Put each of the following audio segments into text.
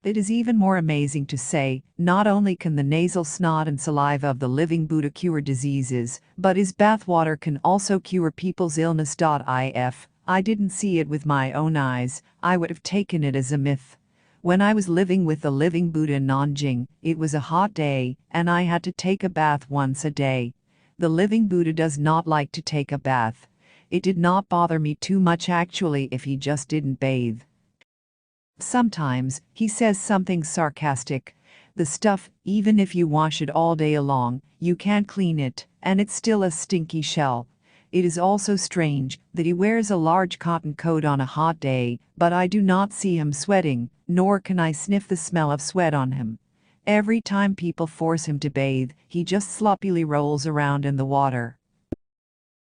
It is even more amazing to say, not only can the nasal snot and saliva of the living Buddha cure diseases, but his bathwater can also cure people's illness. If I didn't see it with my own eyes, I would have taken it as a myth. When I was living with the living Buddha in Nanjing, it was a hot day, and I had to take a bath once a day. The living Buddha does not like to take a bath. It did not bother me too much actually if he just didn't bathe. Sometimes, he says something sarcastic. The stuff, even if you wash it all day long, you can't clean it, and it's still a stinky shell. It is also strange that he wears a large cotton coat on a hot day, but I do not see him sweating, nor can I sniff the smell of sweat on him. Every time people force him to bathe, he just sloppily rolls around in the water.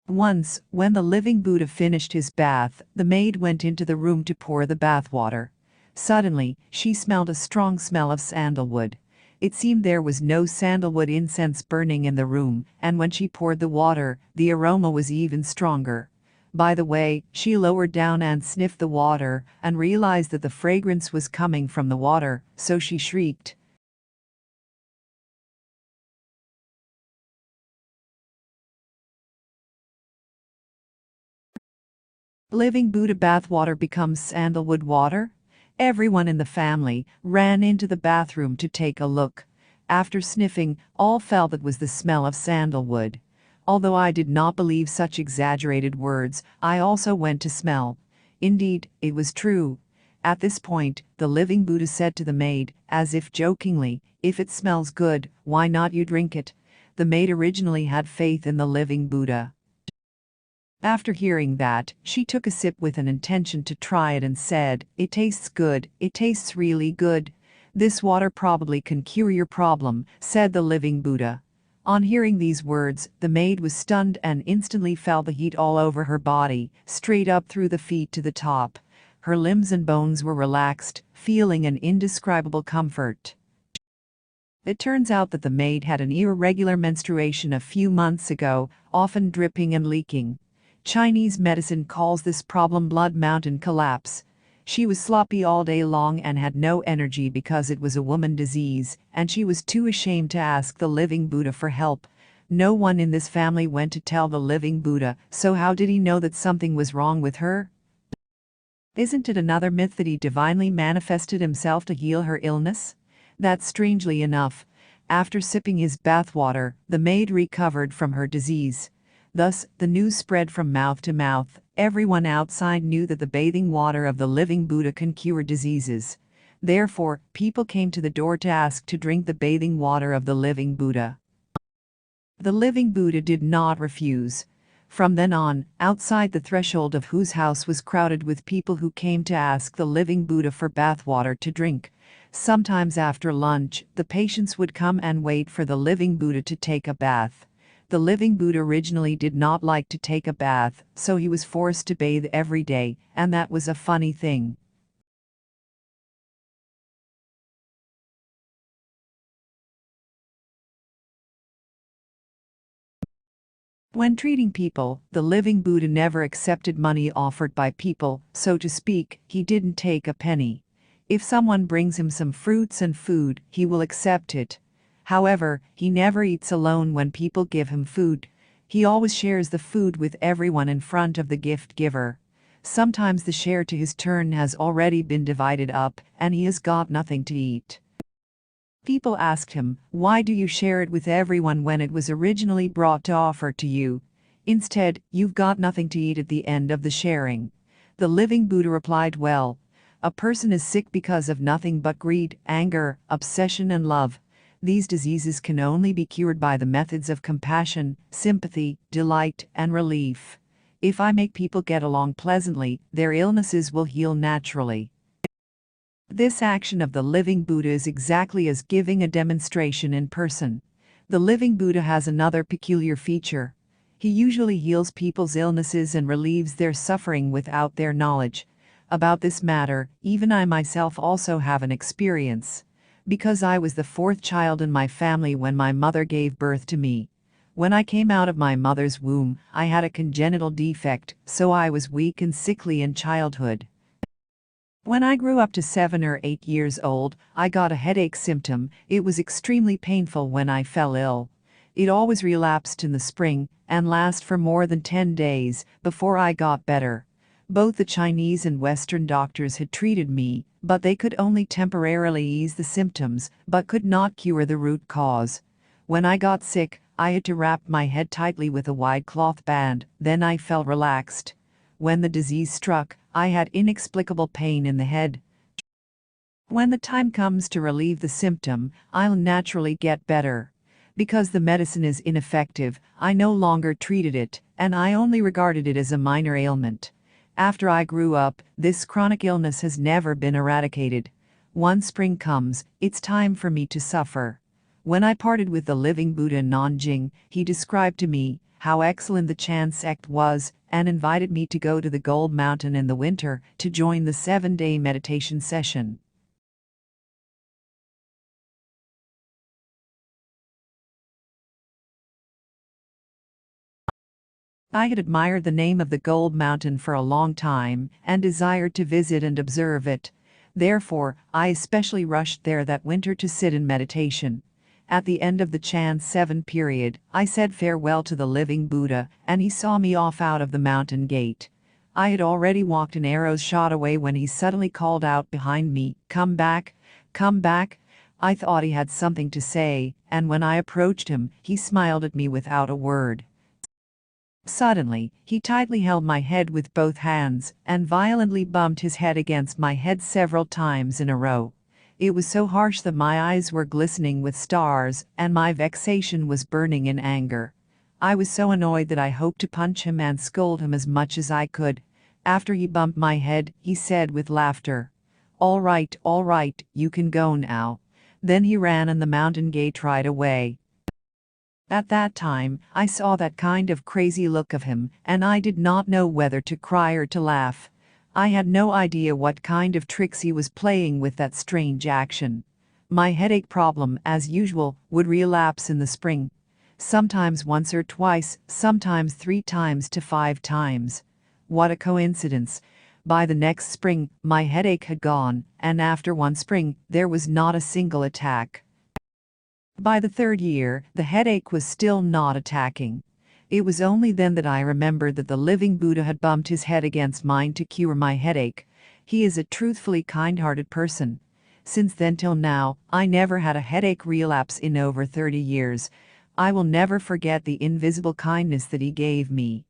Once, when the living Buddha finished his bath, the maid went into the room to pour the bathwater. Suddenly, she smelled a strong smell of sandalwood. It seemed there was no sandalwood incense burning in the room, and when she poured the water, the aroma was even stronger. By the way, she lowered down and sniffed the water, and realized that the fragrance was coming from the water, so she shrieked. Living Buddha bathwater becomes sandalwood water? Everyone in the family ran into the bathroom to take a look. After sniffing, all felt it was the smell of sandalwood. Although I did not believe such exaggerated words, I also went to smell. Indeed, it was true. At this point, the living Buddha said to the maid, as if jokingly, "If it smells good, why not you drink it?" The maid originally had faith in the living Buddha. After hearing that, she took a sip with an intention to try it and said, "It tastes good, it tastes really good. This water probably can cure your problem," said the living Buddha. On hearing these words, the maid was stunned and instantly felt the heat all over her body, straight up through the feet to the top. Her limbs and bones were relaxed, feeling an indescribable comfort. It turns out that the maid had an irregular menstruation a few months ago, often dripping and leaking. Chinese medicine calls this problem blood mountain collapse. She was sloppy all day long and had no energy because it was a woman disease, and she was too ashamed to ask the living Buddha for help. No one in this family went to tell the living Buddha, so how did he know that something was wrong with her? Isn't it another myth that he divinely manifested himself to heal her illness? That strangely enough, after sipping his bathwater, the maid recovered from her disease. Thus, the news spread from mouth to mouth. Everyone outside knew that the bathing water of the living Buddha can cure diseases. Therefore, people came to the door to ask to drink the bathing water of the living Buddha. The living Buddha did not refuse. From then on, outside the threshold of whose house was crowded with people who came to ask the living Buddha for bathwater to drink. Sometimes after lunch, the patients would come and wait for the living Buddha to take a bath. The living Buddha originally did not like to take a bath, so he was forced to bathe every day, and that was a funny thing. When treating people, the living Buddha never accepted money offered by people, so to speak, he didn't take a penny. If someone brings him some fruits and food, he will accept it. However, he never eats alone when people give him food. He always shares the food with everyone in front of the gift giver. Sometimes the share to his turn has already been divided up, and he has got nothing to eat. People asked him, "Why do you share it with everyone when it was originally brought to offer to you? Instead, you've got nothing to eat at the end of the sharing." The living Buddha replied, "Well, a person is sick because of nothing but greed, anger, obsession and love. These diseases can only be cured by the methods of compassion, sympathy, delight, and relief. If I make people get along pleasantly, their illnesses will heal naturally." This action of the living Buddha is exactly as giving a demonstration in person. The living Buddha has another peculiar feature. He usually heals people's illnesses and relieves their suffering without their knowledge. About this matter, even I myself also have an experience. Because I was the fourth child in my family when my mother gave birth to me. When I came out of my mother's womb, I had a congenital defect, so I was weak and sickly in childhood. When I grew up to 7 or 8 years old, I got a headache symptom. It was extremely painful when I fell ill. It always relapsed in the spring and lasted for more than 10 days before I got better. Both the Chinese and Western doctors had treated me, but they could only temporarily ease the symptoms, but could not cure the root cause. When I got sick, I had to wrap my head tightly with a wide cloth band, then I felt relaxed. When the disease struck, I had inexplicable pain in the head. When the time comes to relieve the symptom, I'll naturally get better. Because the medicine is ineffective, I no longer treated it, and I only regarded it as a minor ailment. After I grew up, this chronic illness has never been eradicated. Once spring comes, it's time for me to suffer. When I parted with the living Buddha in Nanjing, he described to me how excellent the Chan sect was and invited me to go to the Gold Mountain in the winter to join the 7-day meditation session. I had admired the name of the Gold Mountain for a long time and desired to visit and observe it. Therefore, I especially rushed there that winter to sit in meditation. At the end of the Chan 7 period, I said farewell to the living Buddha, and he saw me off out of the mountain gate. I had already walked an arrow's shot away when he suddenly called out behind me, "Come back, come back." I thought he had something to say, and when I approached him, he smiled at me without a word. Suddenly, he tightly held my head with both hands and violently bumped his head against my head several times in a row. It was so harsh that my eyes were glistening with stars and my vexation was burning in anger. I was so annoyed that I hoped to punch him and scold him as much as I could. After he bumped my head, he said with laughter, all right, you can go now." Then he ran and the mountain gate right away. At that time, I saw that kind of crazy look of him, and I did not know whether to cry or to laugh. I had no idea what kind of tricks he was playing with that strange action. My headache problem, as usual, would relapse in the spring. Sometimes once or twice, sometimes 3 times to 5 times. What a coincidence! By the next spring, my headache had gone, and after one spring, there was not a single attack. By the 3rd year, the headache was still not attacking. It was only then that I remembered that the living Buddha had bumped his head against mine to cure my headache. He is a truthfully kind-hearted person. Since then till now, I never had a headache relapse in over 30 years. I will never forget the invisible kindness that he gave me.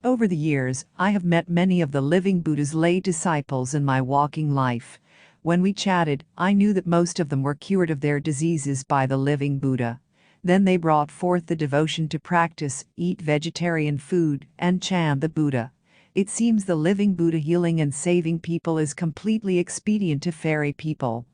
Over the years, I have met many of the living Buddha's lay disciples in my walking life. When we chatted, I knew that most of them were cured of their diseases by the living Buddha. Then they brought forth the devotion to practice, eat vegetarian food, and chant the Buddha. It seems the living Buddha healing and saving people is completely expedient to fairy people.